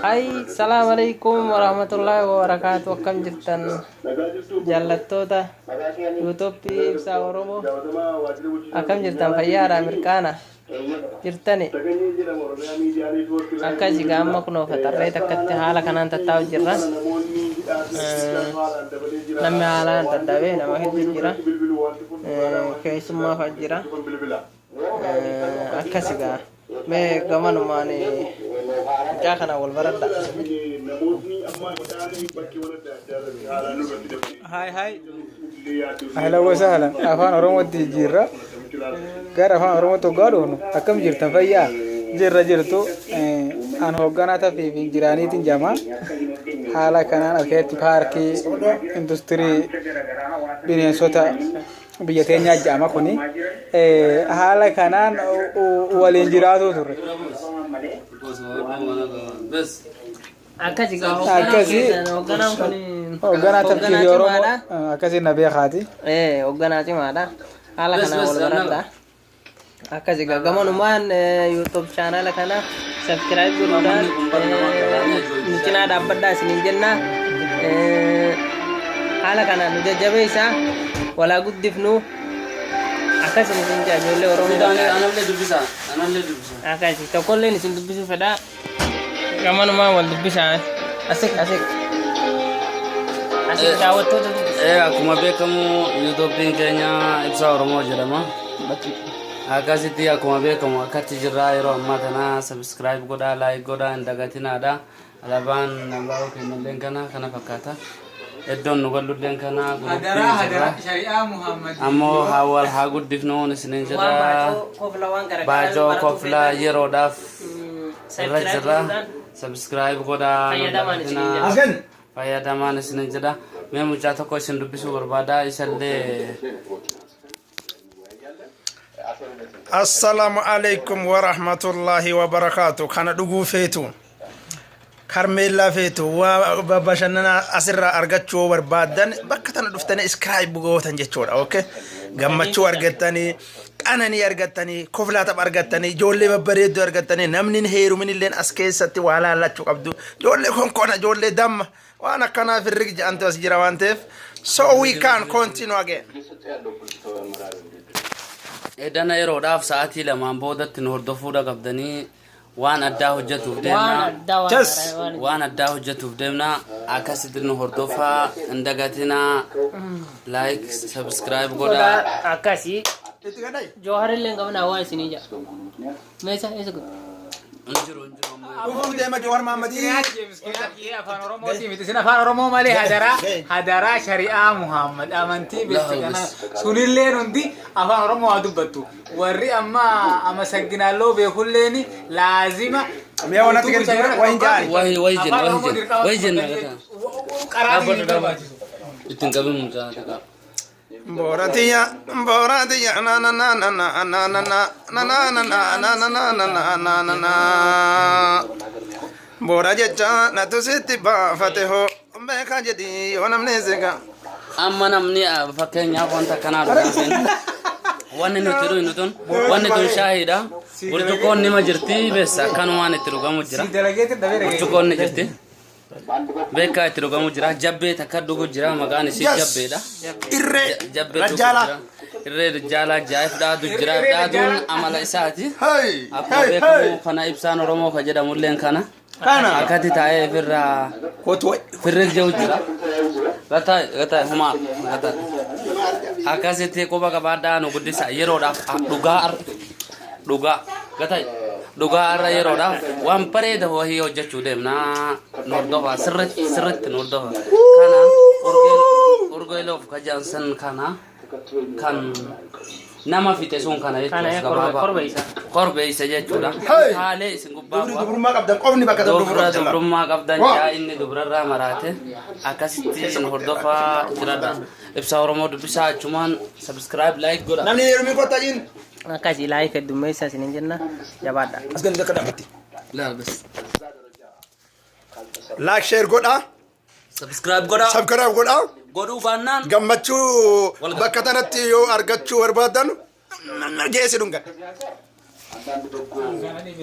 Hai, assalamualaikum warahmatullahi wabarakatuh. Akkam jirtan jaallattoota YouTube ibsaa Oromoo. Akkam jirtan fayyaadha mirqaana jirtani. Akkasi gaamma kunoo fatarree takkatti haala kanaan tattaa'u jirra. Namni haalaan dadhabee nama hedduu jira. Keessummaa fa'aa jira. Akkasi gaa mee gamanumaan mucaa kana wal baradha. Hai. Ahlan wa sahlan. Afaan Oromootti jirra. Gara afaan Oromootti gaadhoonu akkam jirtan fayyaa jirtu an hoogganaa ta'ee fi jiraaniitiin jamaa haala kanaan alkeetti paarkii industirii bineensota biyya teenyaa jedhama kuni haala kanaan waliin jiraatu turre. Akkasi hoogganaa ta'ee Oromoo akkasi na beekaati. Hoogganaa cimaadha. Haala kana wal baradha. Akkasi gamanumaan YouTube channel kana subscribe godhuudhaan nu cinaa dhaabbadhaa isiniin jenna. Haala kana nu jajjabeessaa walaa guddifnu akkasi isin ijoollee Oromoo anallee dubbisa. akkasi tokkolleen isin dubbisuu fedha. Gamanumaan wal dubbisaa asik daawwattoota Akkuma beekamu YouTube'n keenya ibsaa Oromoo jedhama. Akkasitti akkuma beekamu akkatti jirra yeroo ammaa kana subscribe godhaa, like godhaa, hin dagatinaadha. Alaabaan naannoo keenyalleen kana fakkaata. Iddoon nu gallulleen kana Shari'aa Muhammad ammoo hawal haa guddifnuun isiniin jedha. Baajoo kofla yeroodhaaf irra jirra. Subscribe godhaa, fayyadamaan isiniin jedha. Mee mucaa tokko isin dubbisuu barbaada isallee. Assalamu alaikum wa rahmatullahi wa barakatuh. Kana dhuguu feetu karmeellaa feetu waa bashannana asirraa argachuu barbaadan bakka tana dhuftanii subscribe gootan jechuudha. Okay, gammachuu argattanii qananii argattanii koflaa tapha argattanii ijoollee babbareedduu argattanii namni heerumin illeen as keessatti waa laallachuu qabdu ijoollee konkona ijoollee damma waan akkanaaf hirrig jedhantu as jira waan ta'eef so we can continue again. Edana yeroodhaaf sa'aatii lamaan boodatti nu hordofuudha qabdanii waan addaa hojjetuuf deemna akkasitti nu hordofaa hin dagatinaa like subscribe godhaa akkasi jawharillee qabna waan isinii jaa meesa eessa godhu injiru Ufuu deema Jawhar Mahammadii. afaan Oromootii miti sin afaan Oromoo malee hadaraa shari'aa Muhammad amantii beekana sunilleen hundi afaan Oromoo haa dubbattu warri amma amasagginaalloo beekulleen laazima Mee wanatti galchee wayin jaari. way jenna qaraatii ittiin qabin mucaa taqa Boratiya na na na na na na na na na na na na na na Bora jecha na tusitti baafate ho beeka jedhi yoo namni seega. amma namni fakkeenyaaf wanta kanaa dhugaafin wanni nuti dhugu tun wanni tun shaahidha burcuqqoon nima jirti beessa akkanumaan itti dhugamu jira burcuqqoon ni jirti beekaa itti dhugamu jira jabbee takka dhugu jira maqaan isii jabbeedha jabbee irree jaalaa jaayif dhaadu jira dhaaduun amala isaati akkuma beekamu kana ibsaan Oromoo ka jedhamulleen kana akkati taa'ee firrig jiru jira gata humaa akkasitti quba qabaadhaa nu guddisa yeroodhaaf dhugaa irra yeroodhaaf waan bareeda wahii hojjechuu deemna nu hordofa sirritti nu hordofa kana urgeeloof ka jaansan kana kan nama fite sun kana jechuudha korbe isa jechuudha haalee isin gubbaa Dubrummaa qabdan qofni bakka dubrummaa qabdan jaa inni dubrarraa maraate akkasitti isin hordofaa jiradha ibsaa Oromoo dubbisaa achumaan subscribe like godha namni heerumii kottajiin akkasi like heddummeessa isiniin jenna jabaadha. as gadi akka dhaabatti. laal bas Like share godha. subscribe godha. godhuu baannaan Gammachuu bakka tanatti yoo argachuu barbaadan geessi dhungan.